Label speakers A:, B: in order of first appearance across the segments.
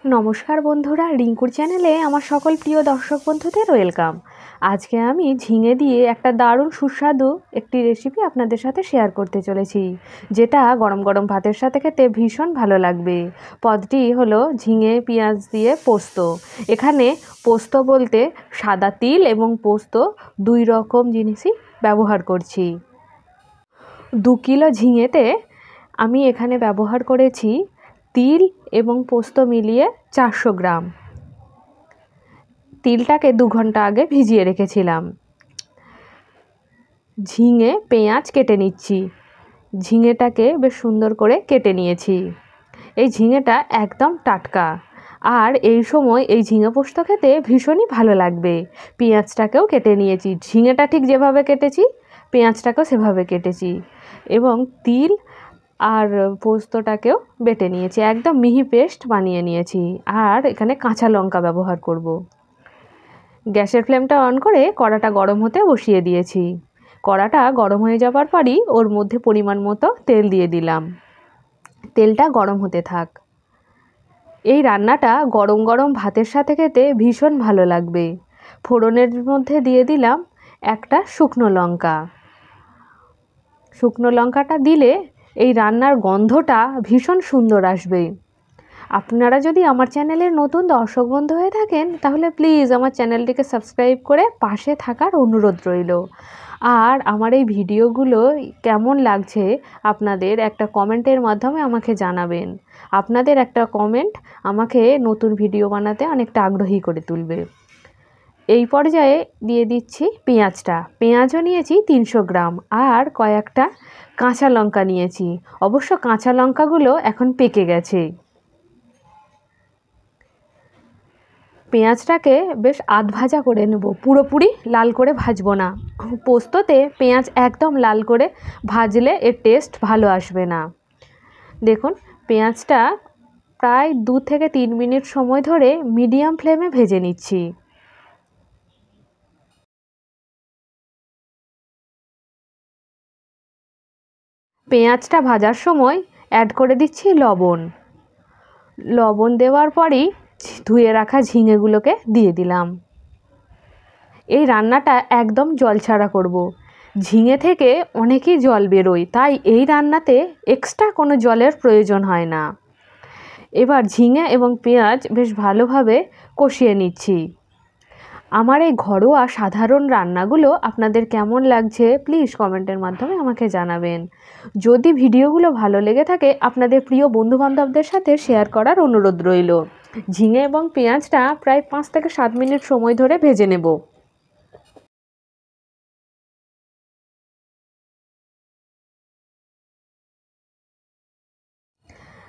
A: নমস্কার বন্ধুরা, রিঙ্কুর চ্যানেলে আমার সকল প্রিয় দর্শক বন্ধুদের ওয়েলকাম। আজকে আমি ঝিঙে দিয়ে একটা দারুণ সুস্বাদু একটি রেসিপি আপনাদের সাথে শেয়ার করতে চলেছি, যেটা গরম গরম ভাতের সাথে খেতে ভীষণ ভালো লাগবে। পদটি হলো ঝিঙে পেঁয়াজ দিয়ে পোস্ত। এখানে পোস্ত বলতে সাদা তিল এবং পোস্ত দুই রকম জিনিসই ব্যবহার করছি। 2 কিলো ঝিঙেতে আমি এখানে ব্যবহার করেছি তিল এবং পোস্ত মিলিয়ে 400 গ্রাম। তিলটাকে 2 ঘন্টা আগে ভিজিয়ে রেখেছিলাম। ঝিঙে পেঁয়াজ কেটে নিচ্ছি। ঝিঙেটাকে বেশ সুন্দর করে কেটে নিয়েছি। এই ঝিঙেটা একদম টাটকা, আর এই সময় এই ঝিঙে পোস্ত খেতে ভীষণই ভালো লাগবে। পেঁয়াজটাকেও কেটে নিয়েছি, ঝিঙেটা ঠিক যেভাবে কেটেছি পেঁয়াজটাকেও সেভাবে কেটেছি, এবং তিল আর পোস্তটাকেও বেটে নিয়েছি, একদম মিহি পেস্ট বানিয়ে নিয়েছি। আর এখানে কাঁচা লঙ্কা ব্যবহার করব। গ্যাসের ফ্লেমটা অন করে কড়াটা গরম হতে বসিয়ে দিয়েছি। কড়াটা গরম হয়ে যাবার পরই ওর মধ্যে পরিমাণ মতো তেল দিয়ে দিলাম। তেলটা গরম হতে থাক। এই রান্নাটা গরম গরম ভাতের সাথে খেতে ভীষণ ভালো লাগবে। ফোড়নের মধ্যে দিয়ে দিলাম একটা শুকনো লঙ্কা। শুকনো লঙ্কাটা দিলে এই রান্নার গন্ধটা ভীষণ সুন্দর আসবে। আপনারা যদি আমার চ্যানেলের নতুন দর্শক বন্ধু হয়ে থাকেন, তাহলে প্লিজ আমার চ্যানেলটিকে সাবস্ক্রাইব করে পাশে থাকার অনুরোধ রইল। আর আমার এই ভিডিওগুলো কেমন লাগছে আপনাদের একটা কমেন্টের মাধ্যমে আমাকে জানাবেন। আপনাদের একটা কমেন্ট আমাকে নতুন ভিডিও বানাতে অনেকটা আগ্রহী করে তুলবে। এই পর্যায়ে দিয়ে দিচ্ছি পেঁয়াজটা। পেঁয়াজও নিয়েছি 300 গ্রাম, আর কয়েকটা কাঁচা লঙ্কা নিয়েছি। অবশ্য কাঁচা লঙ্কাগুলো এখন পেকে গেছে। পেঁয়াজটাকে বেশ আধ ভাজা করে নেব, পুরোপুরি লাল করে ভাজবো না। পোস্ততে পেঁয়াজ একদম লাল করে ভাজলে এর টেস্ট ভালো আসবে না। দেখুন, পেঁয়াজটা প্রায় 2 থেকে 3 মিনিট সময় ধরে মিডিয়াম ফ্লেমে ভেজে নিচ্ছি। পেঁয়াজটা ভাজার সময় অ্যাড করে দিচ্ছি লবণ। লবণ দেওয়ার পরই ধুয়ে রাখা ঝিঙেগুলোকে দিয়ে দিলাম। এই রান্নাটা একদম জল ছাড়া করব। ঝিঙে থেকে অনেকই জল বেরোয়, তাই এই রান্নাতে এক্সট্রা কোনো জলের প্রয়োজন হয় না। এবার ঝিঙে এবং পেঁয়াজ বেশ ভালোভাবে কষিয়ে নিচ্ছি। আমার এই ঘরোয়া সাধারণ রান্নাগুলো আপনাদের কেমন লাগছে প্লিজ কমেন্টের মাধ্যমে আমাকে জানাবেন। যদি ভিডিওগুলো ভালো লেগে থাকে, আপনাদের প্রিয় বন্ধুবান্ধবদের সাথে শেয়ার করার অনুরোধ রইল। ঝিঙে এবং পেঁয়াজটা প্রায় 5 থেকে 7 মিনিট সময় ধরে ভেজে নেব।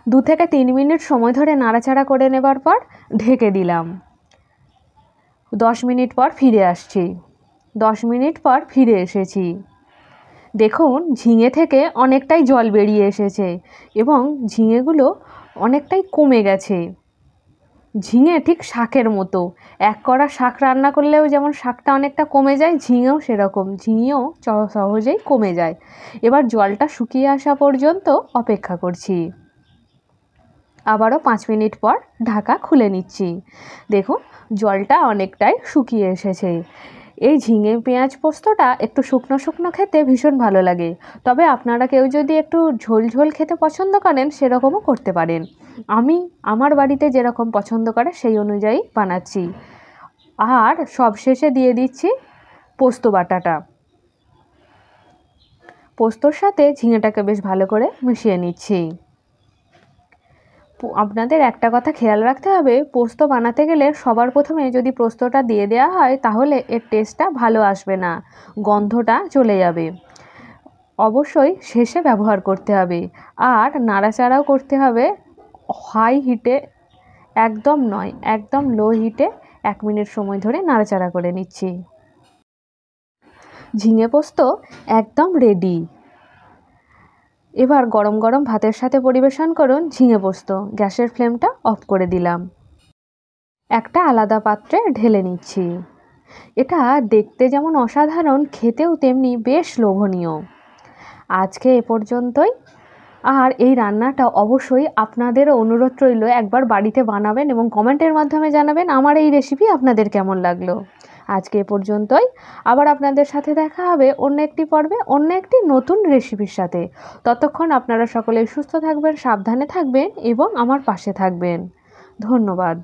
A: 2 থেকে 3 মিনিট সময় ধরে নাড়াচাড়া করে নেবার পর ঢেকে দিলাম। 10 মিনিট পর ফিরে আসছি। 10 মিনিট পর ফিরে এসেছি। দেখুন, ঝিঙে থেকে অনেকটাই জল বেরিয়ে এসেছে এবং ঝিঙেগুলো অনেকটাই কমে গেছে। ঝিঙে ঠিক শাকের মতো, এক কড়া শাক রান্না করলেও যেমন শাকটা অনেকটা কমে যায়, ঝিঙেও সেরকম, ঝিঙেও সহজেই কমে যায়। এবার জলটা শুকিয়ে আসা পর্যন্ত অপেক্ষা করছি। আবারও 5 মিনিট পর ঢাকা খুলে নিচ্ছি। দেখুন, জলটা অনেকটাই শুকিয়ে এসেছে। এই ঝিঙে পেঁয়াজ পোস্তটা একটু শুকনো শুকনো খেতে ভীষণ ভালো লাগে, তবে আপনারা কেউ যদি একটু ঝোল ঝোল খেতে পছন্দ করেন সেরকমও করতে পারেন। আমি আমার বাড়িতে যেরকম পছন্দ করে সেই অনুযায়ী বানাচ্ছি। আর সবশেষে দিয়ে দিচ্ছি পোস্ত বাটাটা। পোস্তর সাথে ঝিঙেটাকে বেশ ভালো করে মিশিয়ে নিচ্ছি। আপনাদের একটা কথা খেয়াল রাখতে হবে, পোস্ত বানাতে গেলে সবার প্রথমে যদি পোস্তটা দিয়ে দেওয়া হয় তাহলে এর টেস্টটা ভালো আসবে না, গন্ধটা চলে যাবে। অবশ্যই শেষে ব্যবহার করতে হবে। আর নাড়াচাড়াও করতে হবে। হাই হিটে একদম নয়, একদম লো হিটে 1 মিনিট সময় ধরে নাড়াচাড়া করে নিচ্ছি। ঝিঙে পোস্ত একদম রেডি। এবার গরম গরম ভাতের সাথে পরিবেশন করুন ঝিঙে পোস্ত। গ্যাসের ফ্লেমটা অফ করে দিলাম। একটা আলাদা পাত্রে ঢেলে নিচ্ছি। এটা দেখতে যেমন অসাধারণ, খেতেও তেমনি বেশ লোভনীয়। আজকে এ পর্যন্তই। আর এই রান্নাটা অবশ্যই আপনাদেরও অনুরোধ রইল একবার বাড়িতে বানাবেন এবং কমেন্টের মাধ্যমে জানাবেন আমার এই রেসিপি আপনাদের কেমন লাগলো। আজকে এ পর্যন্তই। আবার আপনাদের সাথে দেখা হবে অন্য একটি পর্বে অন্য একটি নতুন রেসিপির সাথে। ততক্ষণ আপনারা সকলে সুস্থ থাকবেন, সাবধানে থাকবেন এবং আমার পাশে থাকবেন। ধন্যবাদ।